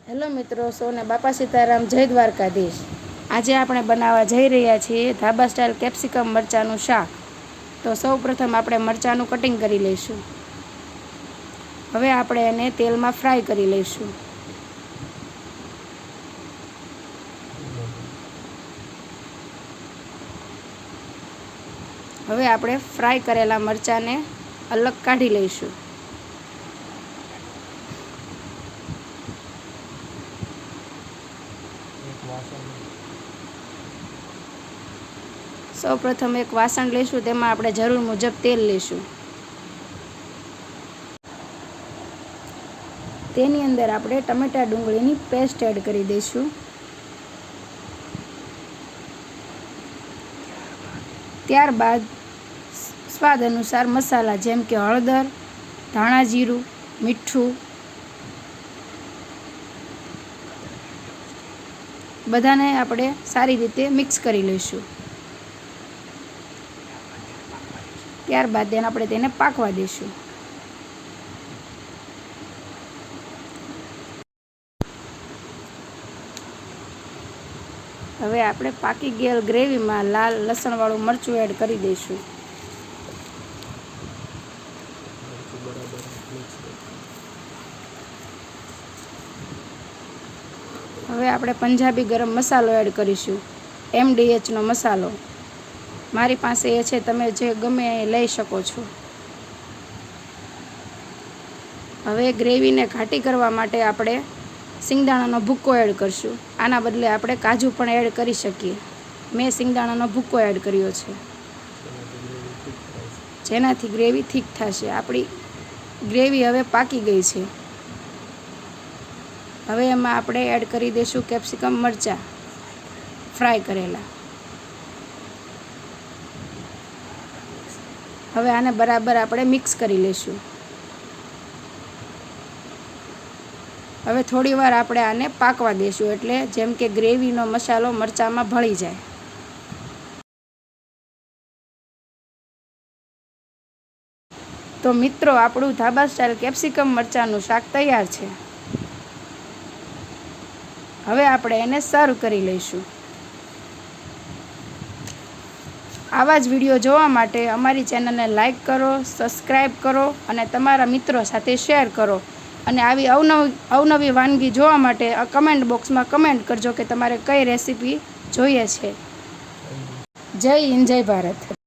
Hello મિત્રો, સૌને બાપા સીતારામ, જય દ્વારકાધીશ। આજે આપણે બનાવવા જઈ રહ્યા છીએ ધાબા સ્ટાઇલ કેપ્સિકમ મરચાંનું શાક। તો સૌ પ્રથમ આપણે મરચાંનું કટિંગ કરી લઈશું। હવે આપણે એને તેલમાં ફ્રાય કરી લઈશું। હવે આપણે ફ્રાય કરેલા મરચાંને અલગ કાઢી લઈશું। સૌ પ્રથમ એક વાસણ લઈશું, તેમાં આપણે જરૂર મુજબ તેલ લઈશું। તેની અંદર આપણે ટમેટા ડુંગળીની પેસ્ટ એડ કરી દઈશું। ત્યારબાદ સ્વાદ અનુસાર મસાલા જેમ કે હળદર, ધાણા જીરું, મીઠું બધાને આપણે સારી રીતે મિક્સ કરી લઈશું। ત્યારબાદ આપણે તેને પાકવા દઈશું। હવે આપણે પાકી ગયેલ ગ્રેવીમાં લાલ લસણવાળું મરચું એડ કરી દઈશું। હવે આપણે પંજાબી ગરમ મસાલો એડ કરીશું, MDHનો મસાલો। મારી પાસે એ છે, તમે જે ગમે એ લઈ શકો છો। હવે ગ્રેવીને ઘાટી કરવા માટે આપણે સિંગદાણાનો ભૂક્કો એડ કરીશું। આના બદલે આપણે કાજુ પણ એડ કરી શકીએ। મેં સિંગદાણાનો ભૂક્કો એડ કર્યો છે, જેનાથી ગ્રેવી થીક થશે। આપણી ગ્રેવી હવે પાકી ગઈ છે। હવે એમાં આપણે એડ કરી દઈશું કેપ્સિકમ મરચાં ફ્રાય કરેલા। હવે આને બરાબર આપણે મિક્સ કરી લઈશું। હવે થોડી વાર આપણે આને પાકવા દઈશું, એટલે જેમ કે ગ્રેવીનો મસાલો મરચાંમાં ભળી જાય। તો મિત્રો, આપણું ધાબા સ્ટાઇલ કેપ્સિકમ મરચાંનું શાક તૈયાર છે। હવે આપણે એને સર્વ કરી લઈશું। આવા જ વિડીયો જોવા માટે અમારી ચેનલને લાઈક કરો, સબસ્ક્રાઈબ કરો અને તમારા મિત્રો સાથે શેર કરો। અને આવી અવનવી વાનગી જોવા માટે કમેન્ટ બોક્સમાં કમેન્ટ કરજો કે તમારે કઈ રેસીપી જોઈએ છે। જય હિન્દ, જય ભારત।